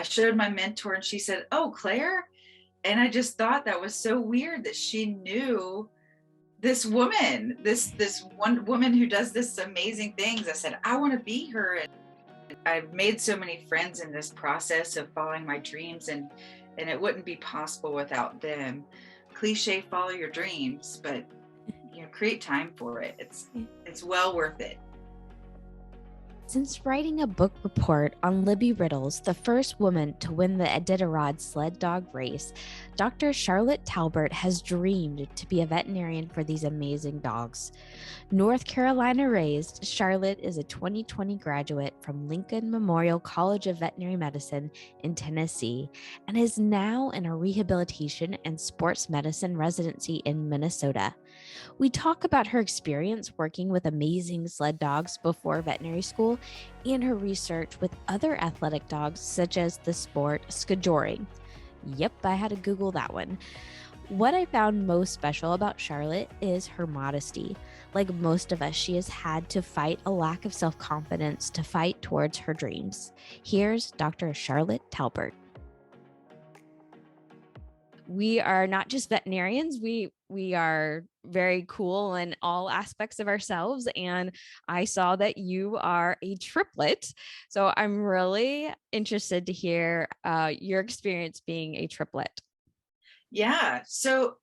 showed my mentor and she said, "Oh, Claire." And I just thought that was so weird that she knew this woman, this one woman who does this amazing things. I said, I want to be her. And I've made so many friends in this process of following my dreams, and it wouldn't be possible without them. Cliche, follow your dreams, but create time for it. It's well worth it. Since writing a book report on Libby Riddles, the first woman to win the Iditarod sled dog race, Dr. Charlotte Talbert has dreamed to be a veterinarian for these amazing dogs. North Carolina raised, Charlotte is a 2020 graduate from Lincoln Memorial College of Veterinary Medicine in Tennessee and is now in a rehabilitation and sports medicine residency in Minnesota. We talk about her experience working with amazing sled dogs before veterinary school and her research with other athletic dogs, such as the sport skijoring. Yep, I had to Google that one. What I found most special about Charlotte is her modesty. Like most of us, she has had to fight a lack of self-confidence to fight towards her dreams. Here's Dr. Charlotte Talbert. We are not just veterinarians, we are very cool in all aspects of ourselves. And I saw that you are a triplet. So I'm really interested to hear your experience being a triplet. Yeah, so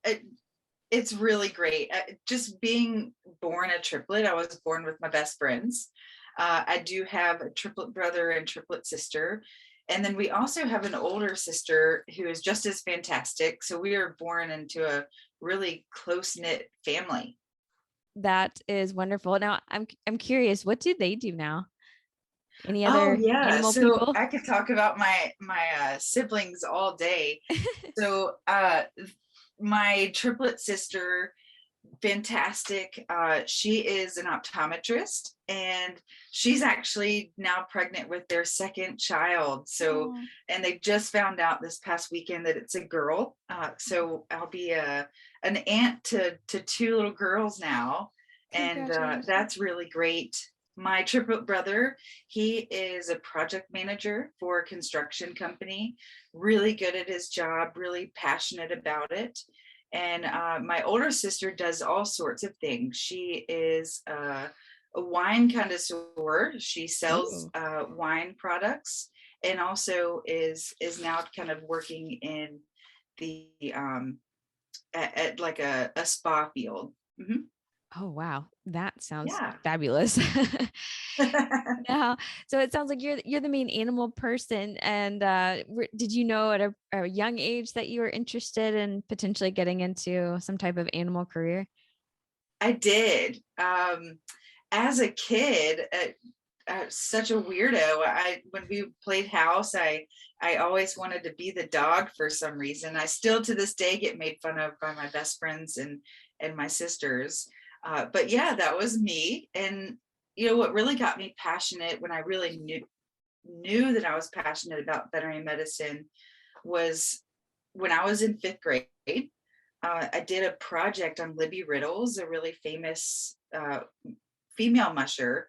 it's really great. Just being born a triplet, I was born with my best friends. I do have a triplet brother and triplet sister. And then we also have an older sister who is just as fantastic. So we are born into a really close-knit family. That is wonderful. Now, I'm curious, what do they do now? Any Oh other yeah, animal so people? I could talk about my siblings all day. So my triplet sister, fantastic. She is an optometrist, and she's actually now pregnant with their second child. So, and they just found out this past weekend that it's a girl. So I'll be an aunt to two little girls now, and that's really great. My triplet brother, he is a project manager for a construction company, really good at his job, really passionate about it. And my older sister does all sorts of things. She is a wine connoisseur. She sells wine products, and also is now kind of working in the at like a spa field. Mm-hmm. Oh, wow. That sounds Yeah. fabulous. Now, so it sounds like you're the main animal person. And did you know at a young age that you were interested in potentially getting into some type of animal career? I did. As a kid, such a weirdo. When we played house, I always wanted to be the dog for some reason. I still to this day get made fun of by my best friends and my sisters. But yeah, that was me. And what really got me passionate when I really knew that I was passionate about veterinary medicine was when I was in 5th grade. I did a project on Libby Riddles, a really famous female musher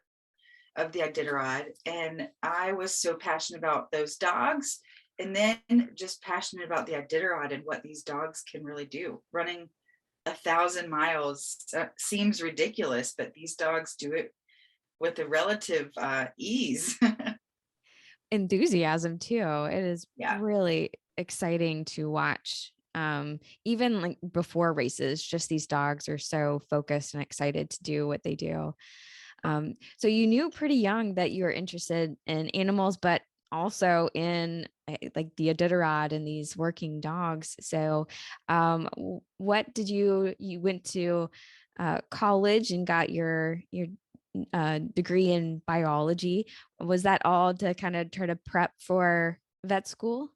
of the Iditarod, and I was so passionate about those dogs, and then just passionate about the Iditarod and what these dogs can really do. Running 1,000 miles seems ridiculous, but these dogs do it with a relative ease. Enthusiasm too. It is really exciting to watch. Even like before races, just these dogs are so focused and excited to do what they do. So you knew pretty young that you were interested in animals, but also in like the Iditarod and these working dogs. So what did you went to college and got your degree in biology? Was that all to kind of try to prep for vet school?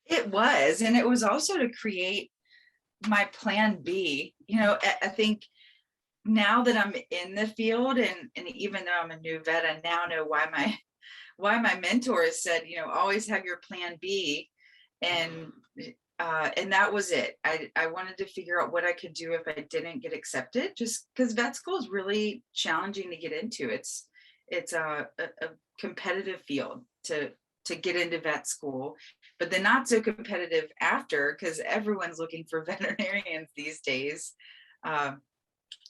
It was, and it was also to create my plan B. I think now that I'm in the field, and even though I'm a new vet, I now know why my mentors said, always have your plan B. And that was it. I wanted to figure out what I could do if I didn't get accepted, just because vet school is really challenging to get into. It's a competitive field to get into vet school, but then not so competitive after, because everyone's looking for veterinarians these days.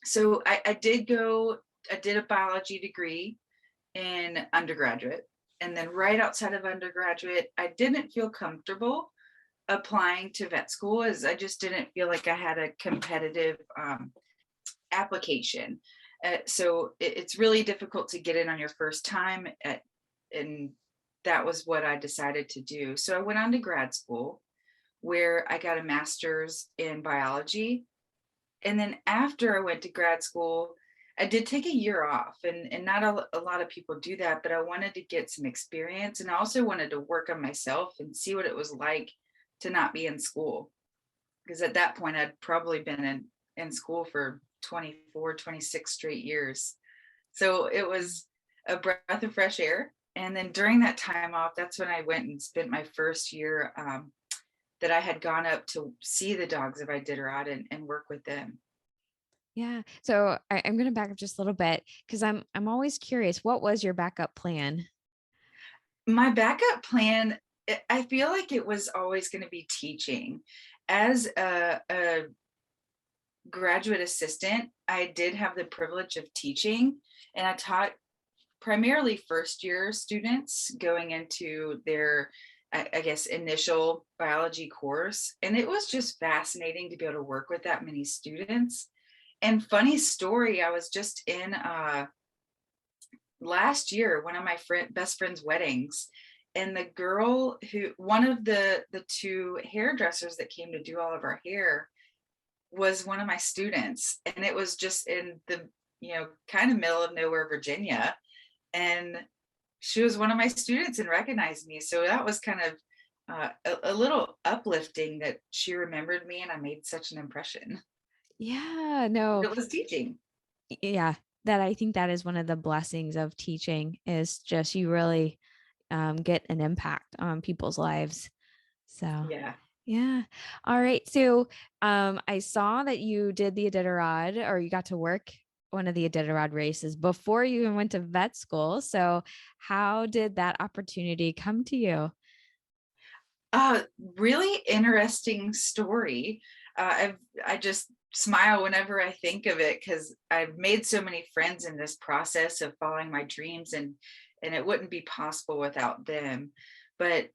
So I did a biology degree in undergraduate. And then right outside of undergraduate, I didn't feel comfortable applying to vet school, as I just didn't feel like I had a competitive application. So it's really difficult to get in on your first time, and that was what I decided to do. So I went on to grad school, where I got a master's in biology. And then after I went to grad school, I did take a year off, and not a lot of people do that, but I wanted to get some experience, and I also wanted to work on myself and see what it was like to not be in school. Because at that point, I'd probably been in school for 24, 26 straight years. So it was a breath of fresh air. And then during that time off, that's when I went and spent my first year that I had gone up to see the dogs of Iditarod and work with them. Yeah. So I'm going to back up just a little bit because I'm always curious. What was your backup plan? My backup plan, I feel like it was always going to be teaching. As a graduate assistant, I did have the privilege of teaching, and I taught primarily first year students going into their, I guess, initial biology course. And it was just fascinating to be able to work with that many students. And funny story, I was just in last year, one of my best friend's weddings, and the girl who, one of the two hairdressers that came to do all of our hair, was one of my students. And it was just in the, kind of middle of nowhere, Virginia. And she was one of my students and recognized me. So that was kind of a little uplifting that she remembered me and I made such an impression. Yeah, no. It was teaching. Yeah, that I think that is one of the blessings of teaching is just you really get an impact on people's lives. So, Yeah. yeah. All right. So, I saw that you did the Iditarod, or you got to work one of the Iditarod races before you even went to vet school. So, how did that opportunity come to you? Really interesting story. I just smile whenever I think of it, because I've made so many friends in this process of following my dreams, and it wouldn't be possible without them. But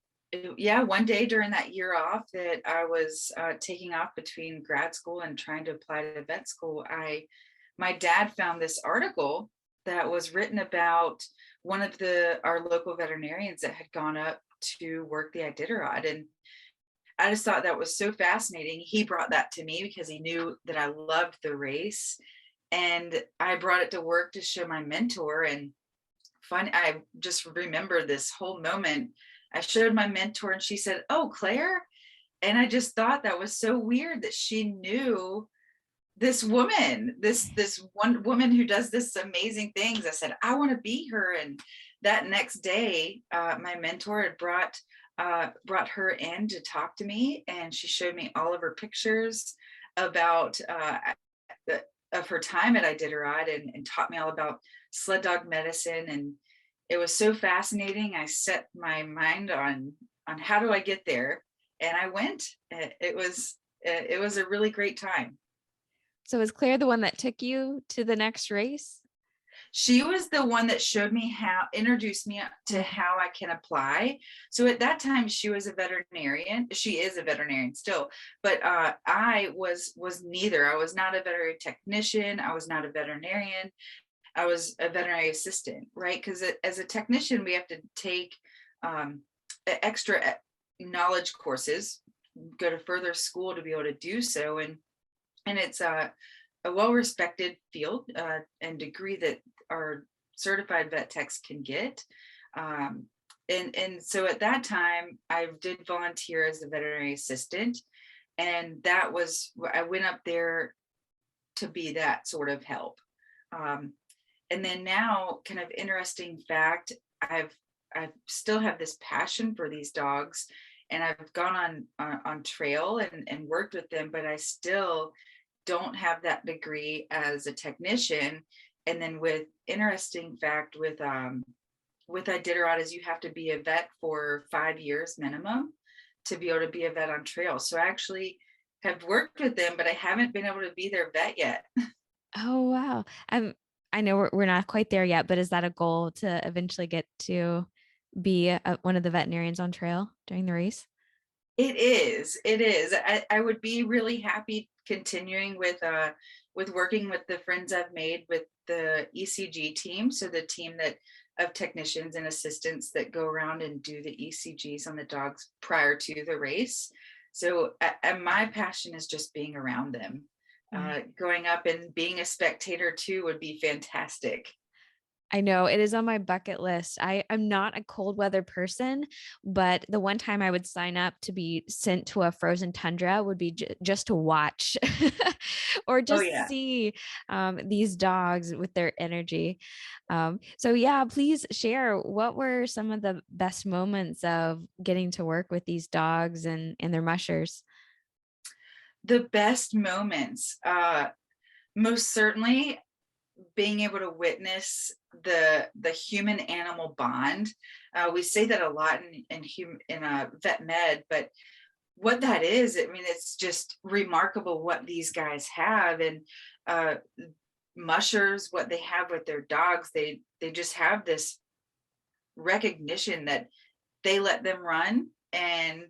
yeah, one day during that year off that I was taking off between grad school and trying to apply to vet school, my dad found this article that was written about one of our local veterinarians that had gone up to work the Iditarod. And I just thought that was so fascinating. He brought that to me because he knew that I loved the race. And I brought it to work to show my mentor. And I just remember this whole moment. I showed my mentor and she said, "Oh, Claire." And I just thought that was so weird that she knew this woman, this one woman who does this amazing things. I said, "I want to be her." And that next day, my mentor had brought her in to talk to me, and she showed me all of her pictures about of her time at Iditarod, and taught me all about sled dog medicine. And it was so fascinating. I set my mind on how do I get there, and I went. It was a really great time. So, is Claire the one that took you to the next race? She was the one that introduced me to how I can apply. So at that time, she was a veterinarian. She is a veterinarian still, but I was neither. I was not a veterinary technician. I was not a veterinarian. I was a veterinary assistant, right? Because as a technician, we have to take extra knowledge courses, go to further school to be able to do so. And it's a well-respected field and degree that our certified vet techs can get. And so at that time, I did volunteer as a veterinary assistant. And I went up there to be that sort of help. And then now, kind of interesting fact, I still have this passion for these dogs, and I've gone on trail and worked with them, but I still don't have that degree as a technician. And then with interesting fact with with Iditarod is you have to be a vet for 5 years minimum to be able to be a vet on trail. So I actually have worked with them, but I haven't been able to be their vet yet. Oh, wow. I know we're not quite there yet, but is that a goal to eventually get to be one of the veterinarians on trail during the race? It is. It is. I would be really happy continuing with working with the friends I've made with the ECG team. So the team that of technicians and assistants that go around and do the ECGs on the dogs prior to the race. So my passion is just being around them. Yeah. Going up and being a spectator too would be fantastic. I know it is on my bucket list. I'm not a cold weather person, but the one time I would sign up to be sent to a frozen tundra would be just to watch or Oh just yeah. see these dogs with their energy. So, yeah, please share what were some of the best moments of getting to work with these dogs and their mushers? The best moments, most certainly being able to witness the human animal bond. We say that a lot in vet med, but what that is, I mean, it's just remarkable what these guys have. And uh, mushers, what they have with their dogs, they just have this recognition that they let them run and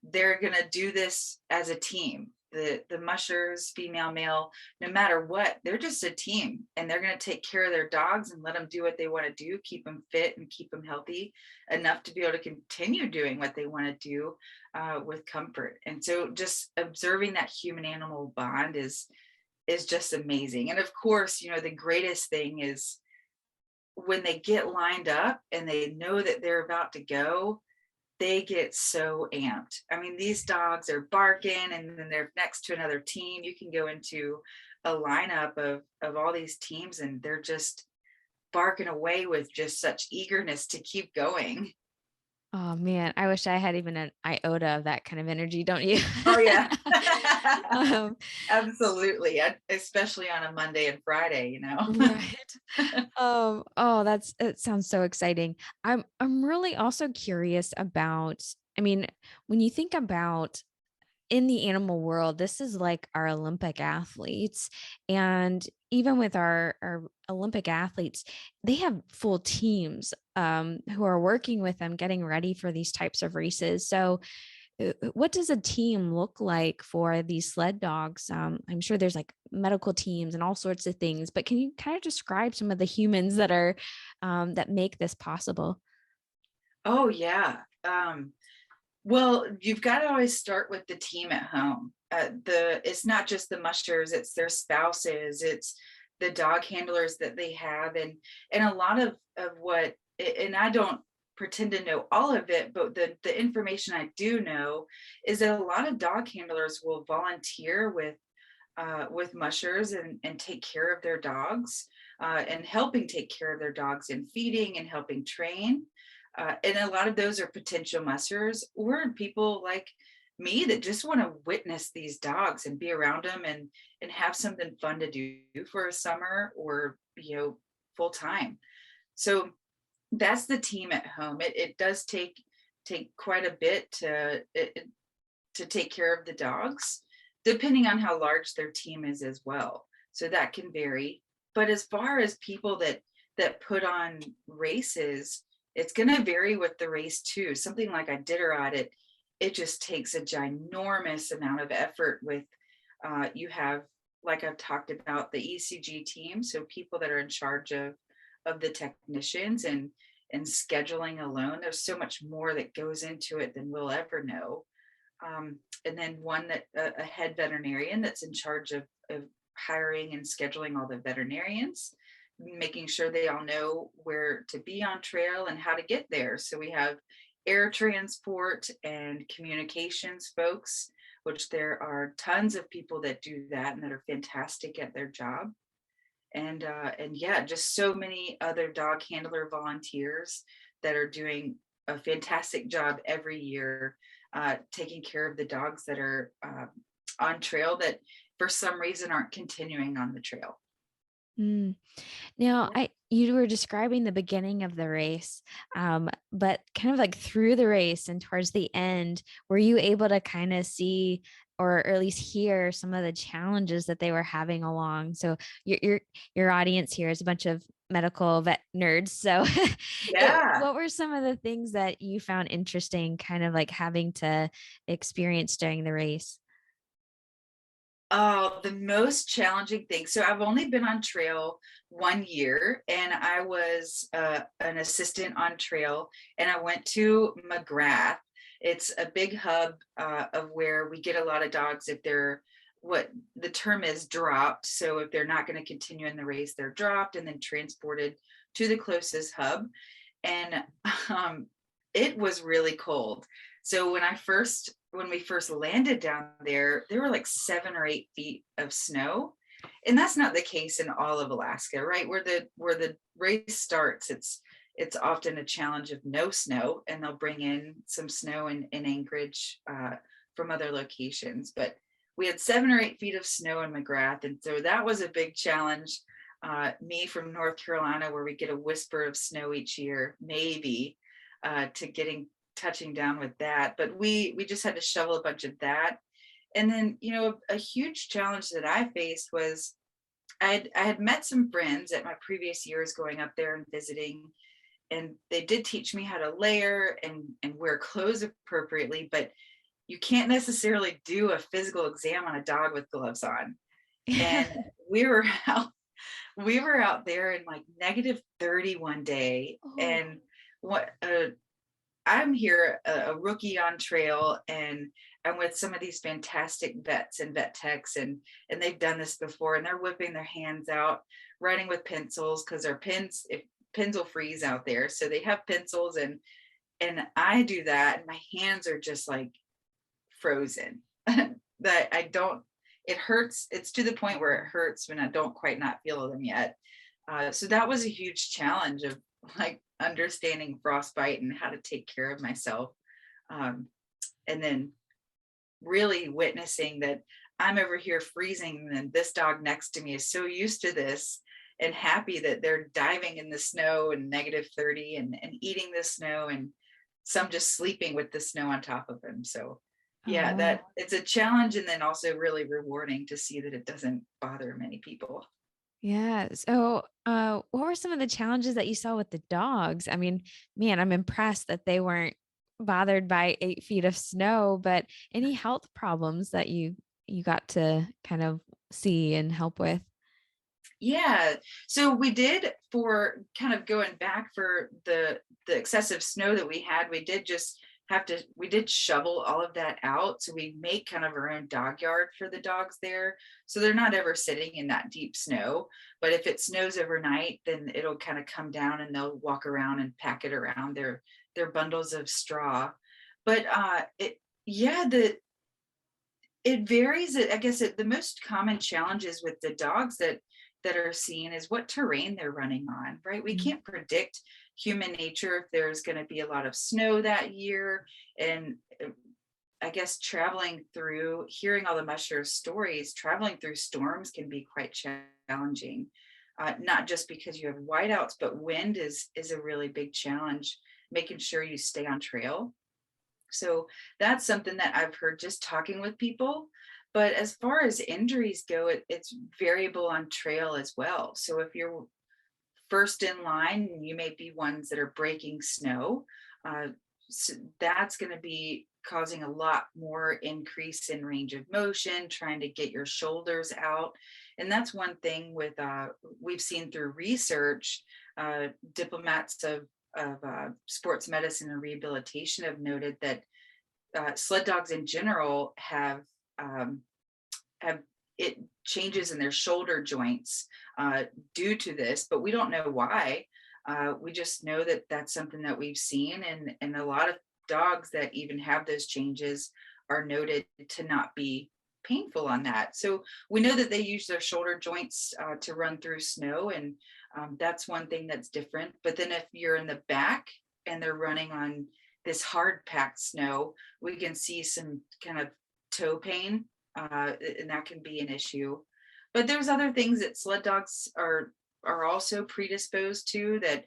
they're going to do this as a team. The mushers, female, male, no matter what, they're just a team and they're going to take care of their dogs and let them do what they want to do, keep them fit and keep them healthy enough to be able to continue doing what they want to do with comfort. And so just observing that human animal bond is just amazing. And of course, the greatest thing is when they get lined up and they know that they're about to go, they get so amped. I mean, these dogs are barking and then they're next to another team. You can go into a lineup of all these teams and they're just barking away with just such eagerness to keep going. Oh man, I wish I had even an iota of that kind of energy, don't you? Oh yeah. um, Absolutely. Especially on a Monday and Friday. right. Oh, it sounds so exciting. I'm really also curious about, I mean, when you think about in the animal world, this is like our Olympic athletes. And even with our Olympic athletes, they have full teams who are working with them, getting ready for these types of races. So what does a team look like for these sled dogs? I'm sure there's like medical teams and all sorts of things, but can you kind of describe some of the humans that are that make this possible? Oh yeah. Well, you've got to always start with the team at home. It's not just the mushers, it's their spouses, it's the dog handlers that they have, and a lot of what, and I don't pretend to know all of it, but the information I do know is that a lot of dog handlers will volunteer with mushers and take care of their dogs, and helping take care of their dogs in feeding and helping train. And a lot of those are potential mushers or people like me that just want to witness these dogs and be around them and have something fun to do for a summer or full time. So that's the team at home. It does take quite a bit to take care of the dogs, depending on how large their team is as well. So that can vary. But as far as people that put on races, it's going to vary with the race too. Something like Iditarod, it just takes a ginormous amount of effort with you have, like I've talked about, the ECG team, so people that are in charge of the technicians and scheduling alone. There's so much more that goes into it than we'll ever know. And then a head veterinarian that's in charge of hiring and scheduling all the veterinarians, making sure they all know where to be on trail and how to get there. So we have air transport and communications folks, which there are tons of people that do that and that are fantastic at their job. And yeah, just so many other dog handler volunteers that are doing a fantastic job every year, taking care of the dogs that are on trail that for some reason aren't continuing on the trail. Mm. Now, Yeah. you were describing the beginning of the race, but kind of like through the race and towards the end, were you able to kind of see or at least hear some of the challenges that they were having along? So your audience here is a bunch of medical vet nerds. So Yeah. what were some of the things that you found interesting, kind of like having to experience during the race? Oh, the most challenging thing. So I've only been on trail 1 year, and I was an assistant on trail, and I went to McGrath. It's a big hub of where we get a lot of dogs if they're what the term is dropped. So if they're not going to continue in the race, they're dropped and then transported to the closest hub. And um, it was really cold. So when we first landed down there were like 7 or 8 feet of snow, and that's not the case in all of Alaska, right? Where the race starts, it's often a challenge of no snow, and they'll bring in some snow in Anchorage from other locations. But we had 7 or 8 feet of snow in McGrath, and so that was a big challenge. Me from North Carolina, where we get a whisper of snow each year, maybe, to getting touching down with that. But we just had to shovel a bunch of that. And then, a huge challenge that I faced was I had met some friends at my previous years going up there and visiting, and they did teach me how to layer and wear clothes appropriately, but you can't necessarily do a physical exam on a dog with gloves on. And we were out we were out there in like -30 one day, Oh, and what I'm here, a rookie on trail, and I'm with some of these fantastic vets and vet techs, and they've done this before, and they're whipping their hands out, writing with pencils because their pens will freeze out there, so they have pencils, and I do that, and my hands are just like frozen. That I don't. It hurts. It's to the point where it hurts when I don't quite not feel them yet. So that was a huge challenge of like understanding frostbite and how to take care of myself. Um, and then really witnessing that I'm over here freezing, and this dog next to me is so used to this and happy that they're diving in the snow and -30 and eating the snow, and some just sleeping with the snow on top of them. So yeah, oh. that it's a challenge, and then also really rewarding to see that it doesn't bother many people. Yeah. So, what were some of the challenges that you saw with the dogs? I mean, man, I'm impressed that they weren't bothered by 8 feet of snow, but any health problems that you got to kind of see and help with? Yeah. So we did, for kind of going back for the excessive snow that we had, we did just have to we did shovel all of that out. So we make kind of our own dog yard for the dogs there. So they're not ever sitting in that deep snow. But if it snows overnight, then it'll kind of come down and they'll walk around and pack it around their bundles of straw. But it yeah, it varies. I guess the most common challenges with the dogs that are seen is what terrain they're running on, right? We Mm. can't predict human nature if there's going to be a lot of snow that year. And I guess traveling through, hearing all the mushers' stories, traveling through storms can be quite challenging. Not just because you have whiteouts, but wind is a really big challenge. Making sure you stay on trail, so that's something that I've heard just talking with people. But as far as injuries go, it's variable on trail as well. So if you're first in line, you may be ones that are breaking snow. Uh, so that's going to be causing a lot more increase in range of motion, trying to get your shoulders out. And that's one thing with we've seen through research, diplomats of sports medicine and rehabilitation have noted that sled dogs in general have it changes in their shoulder joints due to this, but we don't know why. We just know that that's something that we've seen, and a lot of dogs that even have those changes are noted to not be painful on that. So we know that they use their shoulder joints to run through snow, and that's one thing that's different. But then if you're in the back and they're running on this hard packed snow, we can see some kind of toe pain, and that can be an issue. But there's other things that sled dogs are also predisposed to that,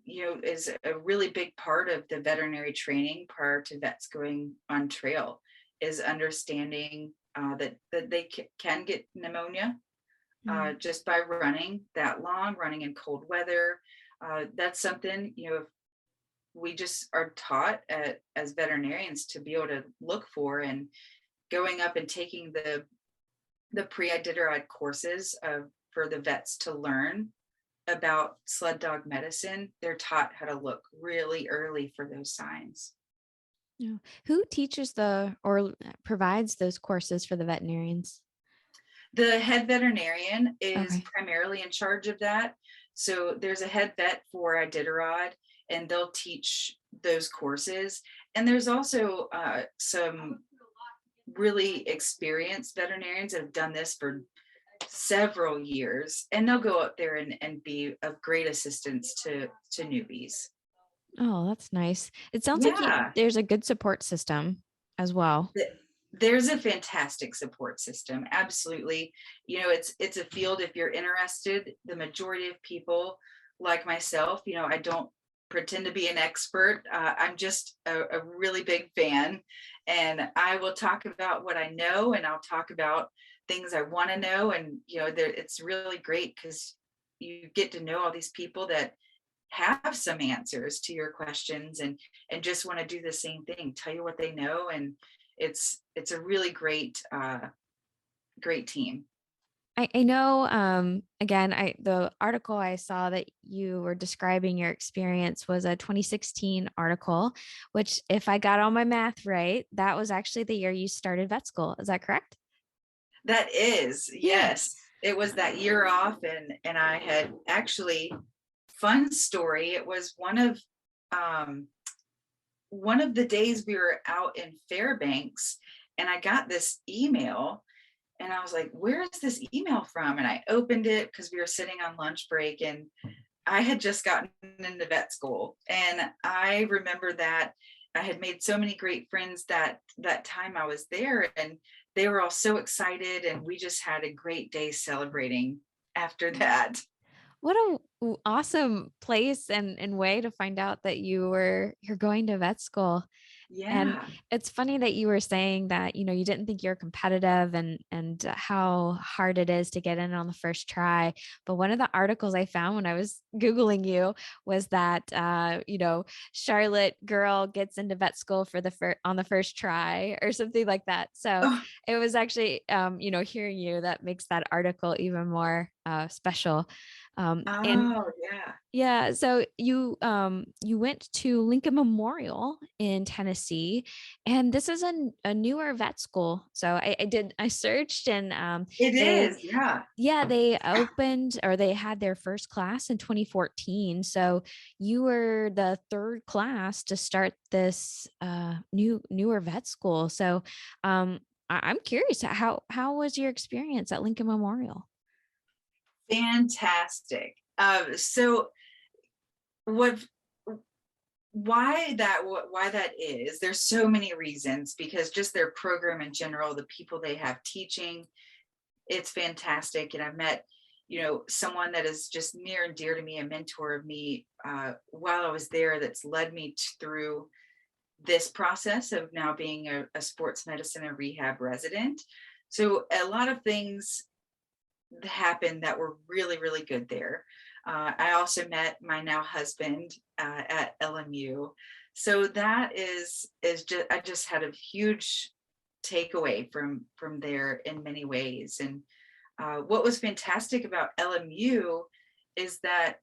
is a really big part of the veterinary training prior to vets going on trail, is understanding that they can get pneumonia Mm. just by running that long, running in cold weather. That's something, we just are taught as veterinarians to be able to look for, and going up and taking the pre-Iditarod courses for the vets to learn about sled dog medicine. They're taught how to look really early for those signs. Yeah. Who teaches or provides those courses for the veterinarians? The head veterinarian is Okay. primarily in charge of that. So there's a head vet for Iditarod, and they'll teach those courses. And there's also some really experienced veterinarians that have done this for several years, and they'll go up there and be of great assistance to newbies. Oh, that's nice. It sounds like Yeah. there's a good support system as well. There's a fantastic support system. Absolutely. It's a field, if you're interested, the majority of people like myself, I don't pretend to be an expert. I'm just a really big fan, and I will talk about what I know, and I'll talk about things I want to know. And, it's really great because you get to know all these people that have some answers to your questions, and just want to do the same thing, tell you what they know. And it's a really great team. I know, again, the article I saw that you were describing your experience was a 2016 article, which, if I got all my math right, that was actually the year you started vet school. Is that correct? That is, Yeah. yes, it was that year off, and I had actually, fun story, it was um one of the days we were out in Fairbanks, and I got this email, and I was like, where is this email from? And I opened it because we were sitting on lunch break, and I had just gotten into vet school. And I remember that I had made so many great friends that time I was there, and they were all so excited, and we just had a great day celebrating after that. What a awesome place and way to find out that you're going to vet school. And Yeah. it's funny that you were saying that, you didn't think you're competitive and how hard it is to get in on the first try. But one of the articles I found when I was Googling you was that, Charlotte girl gets into vet school on the first try or something like that. So Oh, it was actually, hearing you that makes that article even more special. And oh yeah. yeah, so you went to Lincoln Memorial in Tennessee, and this is a newer vet school. So I searched, and It they is, yeah. they opened, or they had their first class in 2014. So you were the third class to start this newer vet school. So I'm curious, how was your experience at Lincoln Memorial? Fantastic. So what why that is, there's so many reasons, because just their program in general, the people they have teaching, it's fantastic. And I've met, someone that is just near and dear to me, a mentor of me, while I was there, that's led me through this process of now being a sports medicine and rehab resident. So a lot of things happened that were really, really good there. I also met my now husband at LMU. So that is just, I just had a huge takeaway from there in many ways. And what was fantastic about LMU is that,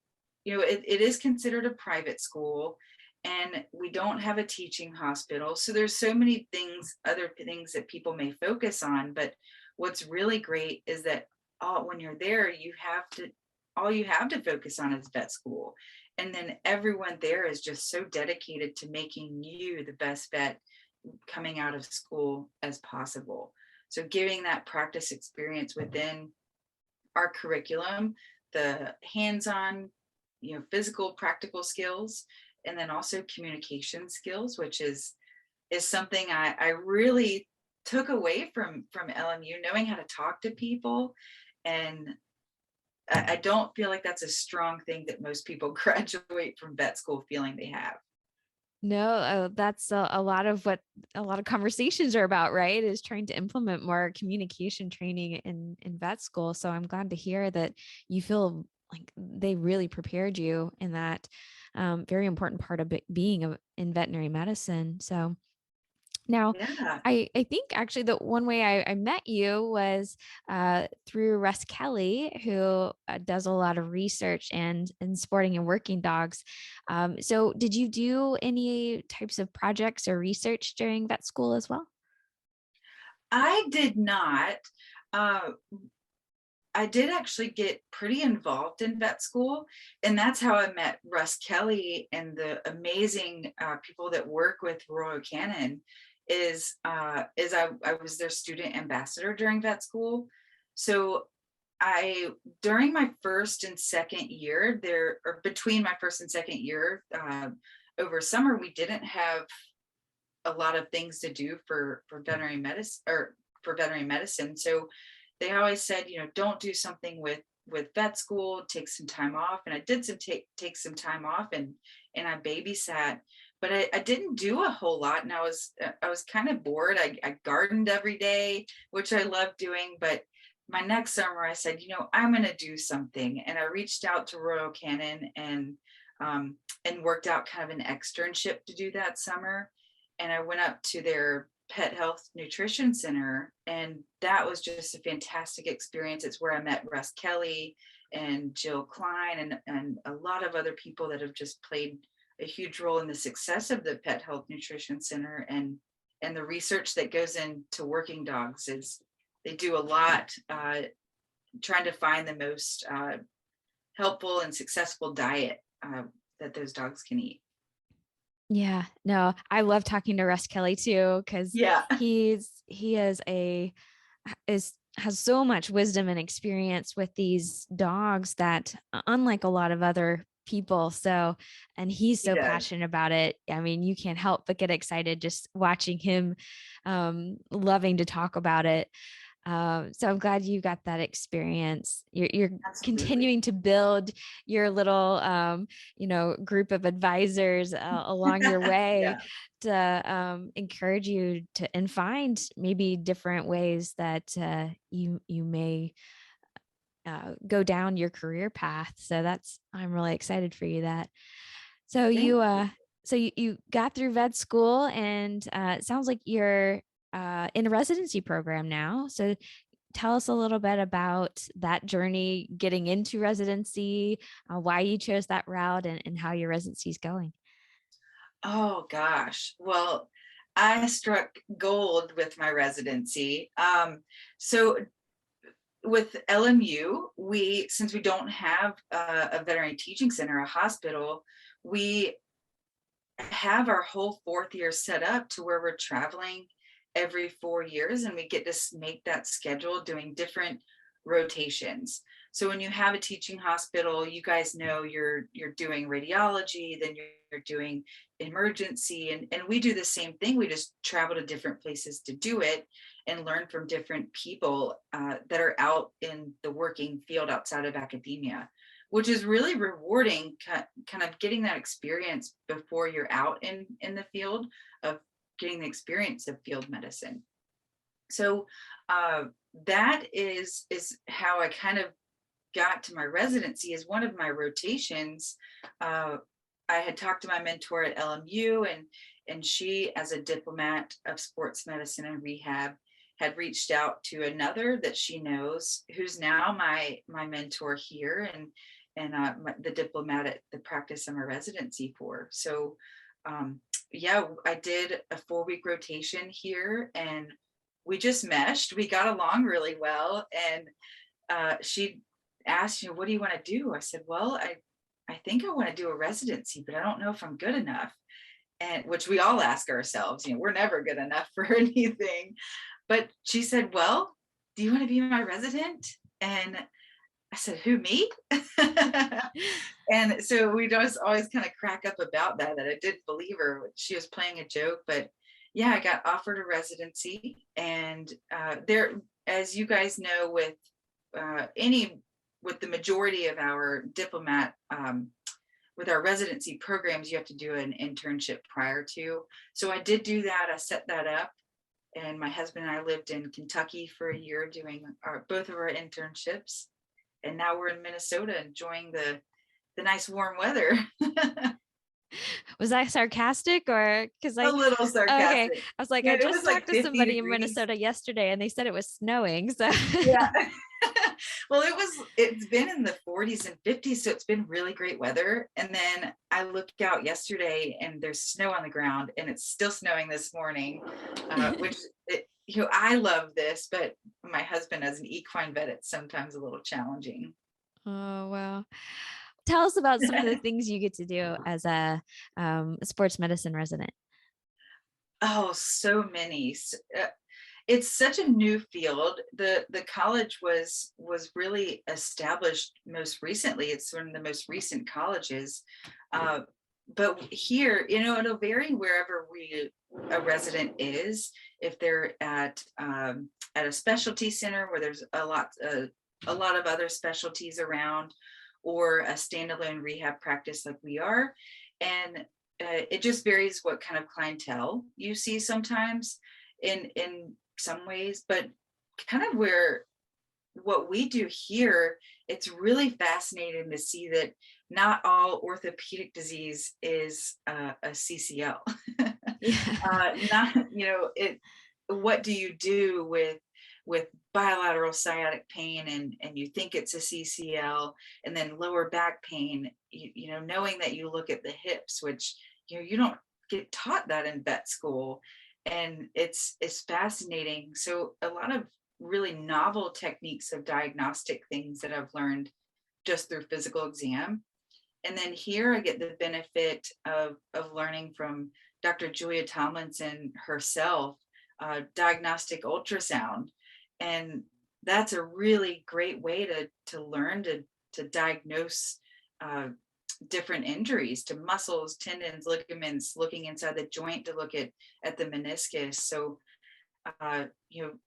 it is considered a private school, and we don't have a teaching hospital. So there's so many things, other things that people may focus on. But what's really great is that when you're there, all you have to focus on is vet school. And then everyone there is just so dedicated to making you the best vet coming out of school as possible. So giving that practice experience within our curriculum, the hands-on, physical, practical skills, and then also communication skills, which is something I really took away from LMU, knowing how to talk to people And I don't feel like that's a strong thing that most people graduate from vet school feeling they have. No, that's a lot of what a lot of conversations are about, right? Is trying to implement more communication training in vet school. So I'm glad to hear that you feel like they really prepared you in that very important part of being in veterinary medicine. So now, Yeah. I think actually the one way I met you was through Russ Kelly, who does a lot of research and sporting and working dogs. So, did you do any types of projects or research during vet school as well? I did not. Uh, I did actually get pretty involved in vet school, and that's how I met Russ Kelly and the amazing people that work with Royal Canin. I was their student ambassador during vet school, so I during my first and second year there, or between my first and second year, over summer we didn't have a lot of things to do for veterinary medicine or for veterinary medicine. So they always said, don't do something with vet school, take some time off. And I did take some time off and I babysat, but I didn't do a whole lot. And I was kind of bored. I gardened every day, which I love doing. But my next summer, I said, I'm going to do something. And I reached out to Royal Canin and worked out kind of an externship to do that summer. And I went up to their pet health nutrition center, and that was just a fantastic experience. It's where I met Russ Kelly and Jill Klein and a lot of other people that have just played a huge role in the success of the pet health nutrition center, and the research that goes into working dogs is they do a lot trying to find the most helpful and successful diet that those dogs can eat. Yeah, no, I love talking to Russ Kelly too, because Yeah. he has so much wisdom and experience with these dogs that unlike a lot of other people. So, and he's He so does. passionate about it. I mean, you can't help but get excited just watching him loving to talk about it. So I'm glad you got that experience. You're Absolutely. continuing to build your little, group of advisors along your way Yeah. to encourage you to and find maybe different ways that you may go down your career path. So I'm really excited for you that. So Thank you you. you got through vet school and it sounds like you're in a residency program now. So tell us a little bit about that journey getting into residency, why you chose that route and how your residency is going. Oh gosh. Well, I struck gold with my residency. So with LMU, since we don't have a veterinary teaching center, a hospital, we have our whole fourth year set up to where we're traveling every 4 years, and we get to make that schedule doing different rotations. So when you have a teaching hospital, you guys know you're doing radiology, then you're doing emergency, and we do the same thing. We just travel to different places to do it and learn from different people that are out in the working field outside of academia, which is really rewarding, kind of getting that experience before you're out in the field, of getting the experience of field medicine. So that is how I kind of got to my residency. As one of my rotations. I had talked to my mentor at LMU, and she, as a diplomat of sports medicine and rehab, had reached out to another that she knows, who's now my mentor here, and the diplomat at the practice I'm a residency for. So yeah, I did a 4-week rotation here, and we just meshed. We got along really well, and she asked, what do you want to do? I said, well, I think I want to do a residency, but I don't know if I'm good enough. And which we all ask ourselves, we're never good enough for anything. But she said, well, do you want to be my resident? And I said, who, me? And so we just always kind of crack up about that I didn't believe her. She was playing a joke, but yeah, I got offered a residency. And there, as you guys know, with with the majority of our diplomat, with our residency programs, you have to do an internship prior to. So I did do that. I set that up. And my husband and I lived in Kentucky for a year doing both of our internships. And now we're in Minnesota enjoying the nice warm weather. Was that sarcastic or because A little okay, sarcastic. I was like, Yeah, I it just was like talked to 50 somebody in degrees. Minnesota yesterday and they said it was snowing. So Yeah. Well, it's been in the 40s and 50s, so it's been really great weather. And then I looked out yesterday and there's snow on the ground, and it's still snowing this morning, which I love this, but my husband as an equine vet, it's sometimes a little challenging. Oh, wow. Tell us about some of the things you get to do as a sports medicine resident. Oh, so many. It's such a new field. The college was really established most recently. It's one of the most recent colleges. But here, it'll vary wherever a resident is. If they're at a specialty center where there's a lot of other specialties around, or a standalone rehab practice like we are, and it just varies what kind of clientele you see sometimes in some ways, but kind of what we do here, it's really fascinating to see that not all orthopedic disease is a CCL. Yeah. Not, what do you do with bilateral sciatic pain, and you think it's a CCL, and then lower back pain, knowing that you look at the hips, which you don't get taught that in vet school, and it's fascinating. So a lot of really novel techniques of diagnostic things that I've learned just through physical exam. And then here I get the benefit of learning from Dr. Julia Tomlinson herself, diagnostic ultrasound. And that's a really great way to learn to diagnose different injuries to muscles, tendons, ligaments, looking inside the joint to look at the meniscus. So,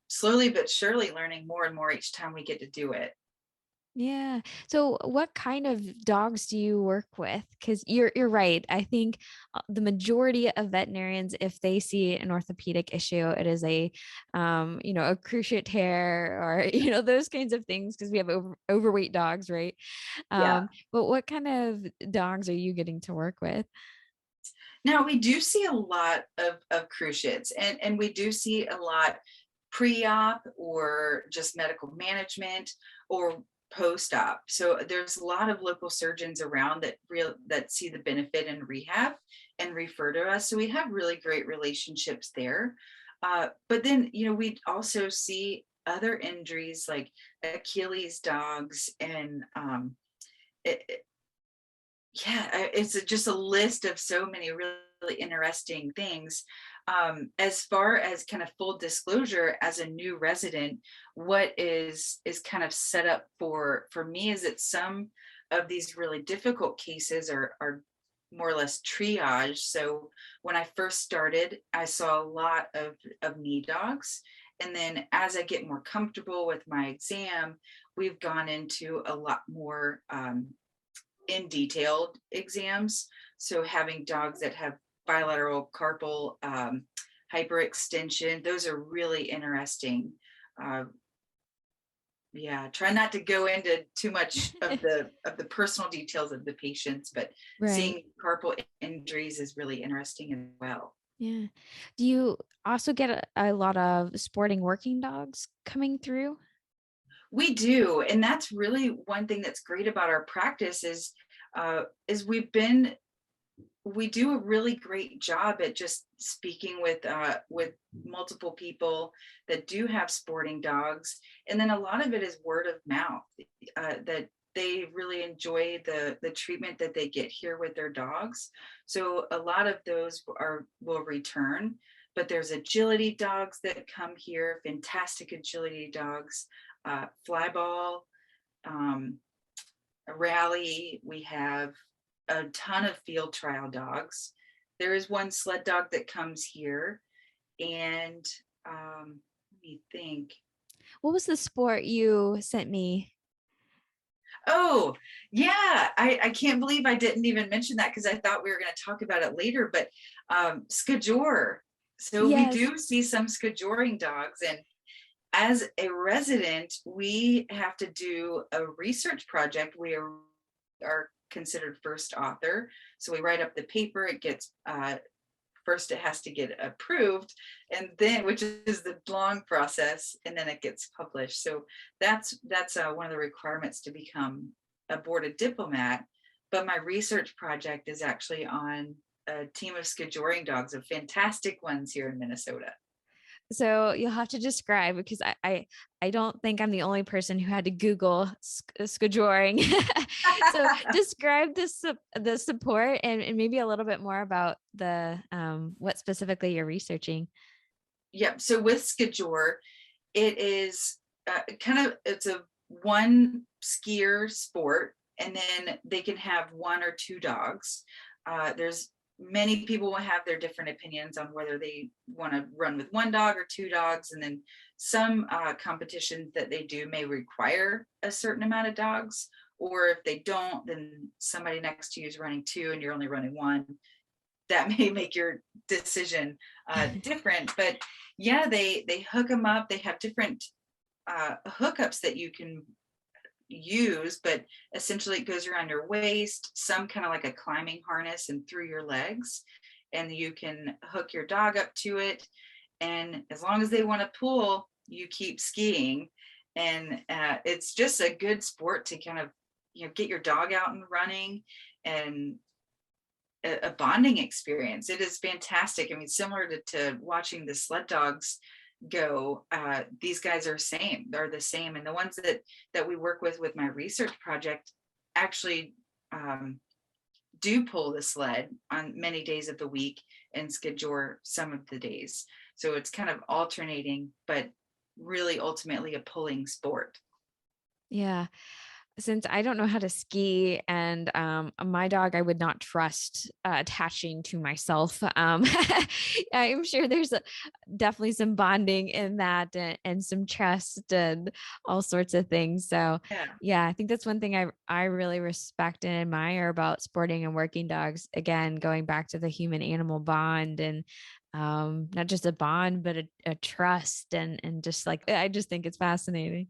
slowly but surely learning more and more each time we get to do it. Yeah. So what kind of dogs do you work with? Because you're right. I think the majority of veterinarians, if they see an orthopedic issue, it is a a cruciate tear or those kinds of things, because we have overweight dogs, right? Yeah. But what kind of dogs are you getting to work with? Now we do see a lot of cruciates, and we do see a lot pre-op or just medical management or post-op. So there's a lot of local surgeons around that see the benefit in rehab and refer to us. So we have really great relationships there. But then, we also see other injuries like Achilles dogs, and it's just a list of so many really interesting things. As far as kind of full disclosure, as a new resident, what is kind of set up for me is that some of these really difficult cases are more or less triage. So when I first started, I saw a lot of knee dogs. And then as I get more comfortable with my exam, we've gone into a lot more in detailed exams. So having dogs that have bilateral carpal hyperextension, those are really interesting. Try not to go into too much of the personal details of the patients, but Right. seeing carpal injuries is really interesting as well. Yeah. Do you also get a lot of sporting working dogs coming through? We do, and that's really one thing that's great about our practice is we do a really great job at just speaking with multiple people that do have sporting dogs, and then a lot of it is word of mouth, that they really enjoy the treatment that they get here with their dogs. So a lot of those will return, but there's agility dogs that come here, fantastic agility dogs, flyball, rally. We have a ton of field trial dogs. There is one sled dog that comes here, and let me think. What was the sport you sent me? Oh, yeah. I can't believe I didn't even mention that because I thought we were going to talk about it later, but skijor. So we Yes. do see some skijoring dogs, and as a resident, we have to do a research project. We are considered first author. So we write up the paper, it gets first it has to get approved, and then, which is the long process, and then it gets published. So that's one of the requirements to become a boarded diplomat. But my research project is actually on a team of skijoring dogs, of fantastic ones here in Minnesota. So you'll have to describe, because I don't think I'm the only person who had to Google skijoring. So describe the support, and maybe a little bit more about the what specifically you're researching. Yep. So with skijor, it is it's a one skier sport, and then they can have one or two dogs. There's many people will have their different opinions on whether they want to run with one dog or two dogs, and then some competitions that they do may require a certain amount of dogs, or if they don't, then somebody next to you is running two and you're only running one. That may make your decision different. But yeah, they hook them up. They have different hookups that you can use, but essentially it goes around your waist, some kind of like a climbing harness, and through your legs, and you can hook your dog up to it, and as long as they want to pull, you keep skiing. And it's just a good sport to kind of, get your dog out and running, and a bonding experience. It is fantastic. I mean, similar to watching the sled dogs go, these guys are they're the same, and the ones that we work with my research project actually do pull the sled on many days of the week and skijor some of the days. So it's kind of alternating, but really ultimately a pulling sport. Yeah. Since I don't know how to ski, and my dog I would not trust attaching to myself. I'm sure there's definitely some bonding in that, and some trust and all sorts of things. So Yeah. yeah, I think that's one thing I really respect and admire about sporting and working dogs. Again, going back to the human animal bond, and not just a bond, but a trust, and just like, I just think it's fascinating.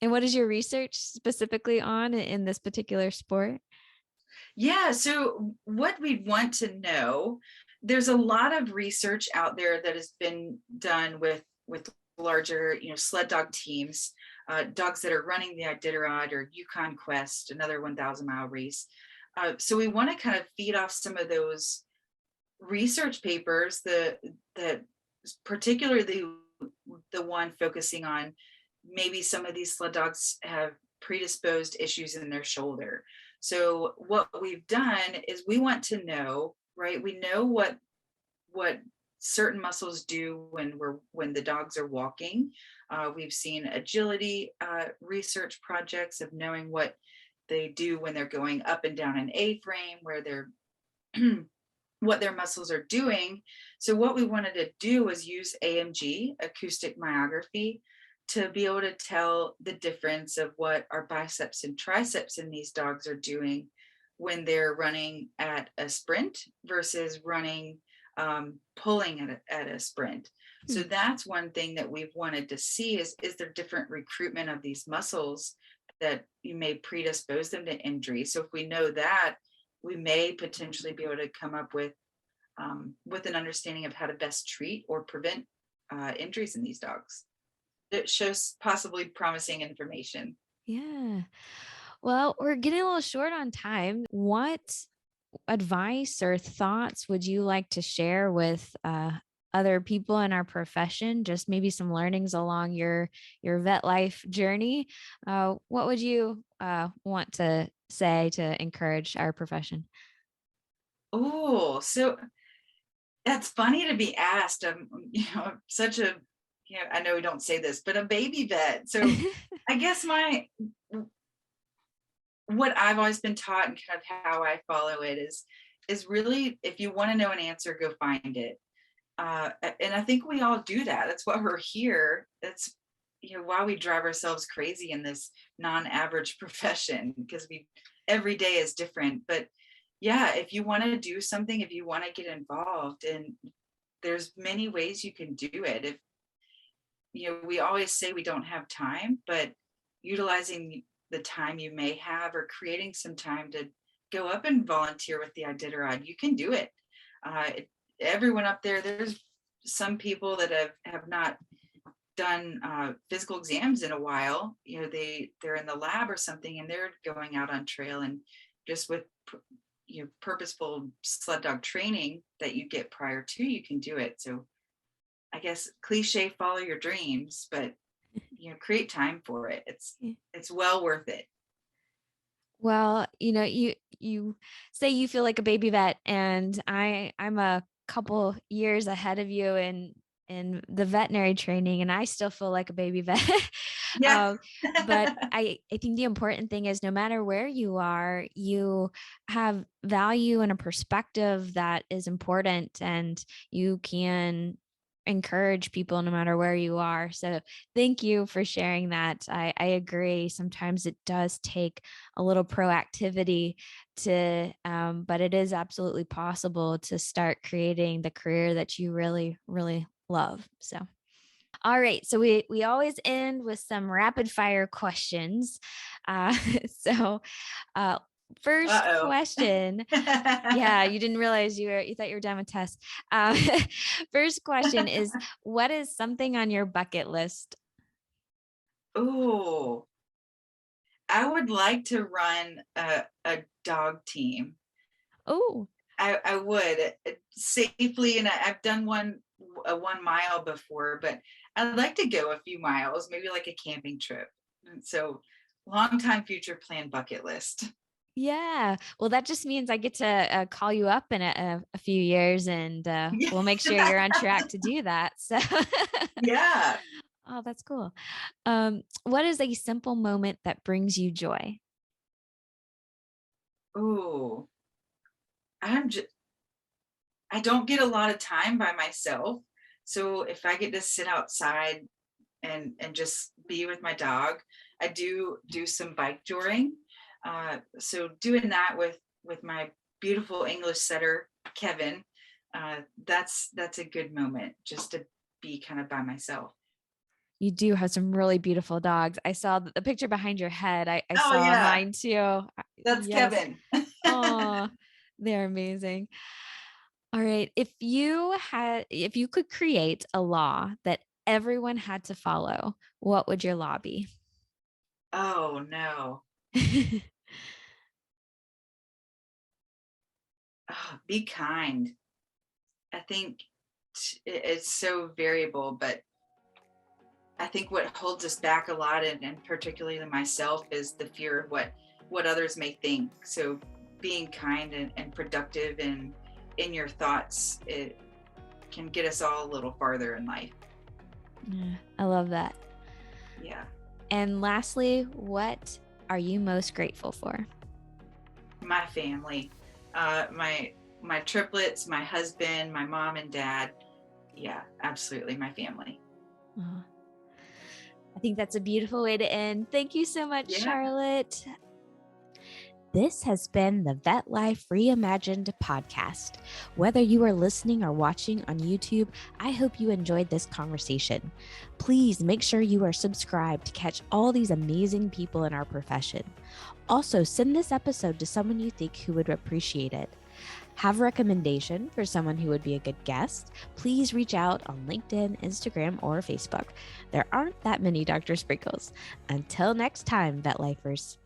And what is your research specifically on in this particular sport? Yeah, so what we want to know, there's a lot of research out there that has been done with larger, sled dog teams, dogs that are running the Iditarod or Yukon Quest, another 1,000-mile race. So we want to kind of feed off some of those research papers, the particularly the one focusing on maybe some of these sled dogs have predisposed issues in their shoulder. So what we've done is we want to know, right? We know what certain muscles do when the dogs are walking. We've seen agility research projects of knowing what they do when they're going up and down an A-frame, where they're what their muscles are doing. So what we wanted to do was use AMG, acoustic myography, to be able to tell the difference of what our biceps and triceps in these dogs are doing when they're running at a sprint versus running, pulling at a sprint. Hmm. So that's one thing that we've wanted to see is there different recruitment of these muscles that you may predispose them to injury. So if we know that, we may potentially be able to come up with an understanding of how to best treat or prevent injuries in these dogs. It shows possibly promising information. Yeah. Well, we're getting a little short on time. What advice or thoughts would you like to share with other people in our profession? Just maybe some learnings along your vet life journey. What would you want to say to encourage our profession? Oh, so that's funny to be asked. Such a, I know we don't say this, but a baby vet. So I guess what I've always been taught and kind of how I follow it is really, if you want to know an answer, go find it. And I think we all do that. That's why we're here. That's while we drive ourselves crazy in this non-average profession, because every day is different. But yeah, if you want to do something, if you want to get involved, and there's many ways you can do it. If we always say we don't have time, but utilizing the time you may have, or creating some time to go up and volunteer with the Iditarod, you can do it. Everyone up there, there's some people that have not done physical exams in a while. They're in the lab or something, and they're going out on trail, and just with purposeful sled dog training that you get prior to, you can do it. So I guess cliche, follow your dreams, but create time for it. It's well worth it. Well, you say you feel like a baby vet, and I'm a couple years ahead of you in the veterinary training, and I still feel like a baby vet. Yeah. But I think the important thing is, no matter where you are, you have value and a perspective that is important, and you can encourage people no matter where you are. So thank you for sharing that. I agree. Sometimes it does take a little proactivity but it is absolutely possible to start creating the career that you really, really love. So, all right. So we always end with some rapid fire questions. Uh, so, first Uh-oh. question. Yeah, you didn't realize you thought you were done with tests. First question is, what is something on your bucket list? Oh, I would like to run a dog team. Oh, I would safely, and I've done a 1 mile before, but I'd like to go a few miles, maybe like a camping trip. And so, long time future plan bucket list. yeah. Well, that just means I get to call you up in a few years, and Yeah. we'll make sure you're on track to do that. So, Yeah. oh, that's cool. What is a simple moment that brings you joy? Oh, I'm just I don't get a lot of time by myself. So if I get to sit outside and just be with my dog, I do some bike joring. So doing that with my beautiful English setter Kevin, that's a good moment, just to be kind of by myself. You do have some really beautiful dogs. I saw the picture behind your head. I Oh saw yeah, mine too. that's Yes. Kevin. Oh, they're amazing. All right. If you could create a law that everyone had to follow, what would your law be? Oh no. Oh, be kind. I think it's so variable, but I think what holds us back a lot, and particularly myself, is the fear of what others may think. So being kind and productive in your thoughts, it can get us all a little farther in life. Yeah, I love that. Yeah. And lastly, what are you most grateful for? My family, my triplets, my husband, my mom and dad. Yeah, absolutely, my family. Oh, I think that's a beautiful way to end. Thank you so much, Yeah. Charlotte. This has been the Vet Life Reimagined podcast. Whether you are listening or watching on YouTube, I hope you enjoyed this conversation. Please make sure you are subscribed to catch all these amazing people in our profession. Also, send this episode to someone you think who would appreciate it. Have a recommendation for someone who would be a good guest? Please reach out on LinkedIn, Instagram, or Facebook. There aren't that many Dr. Sprinkles. Until next time, Vet Lifers.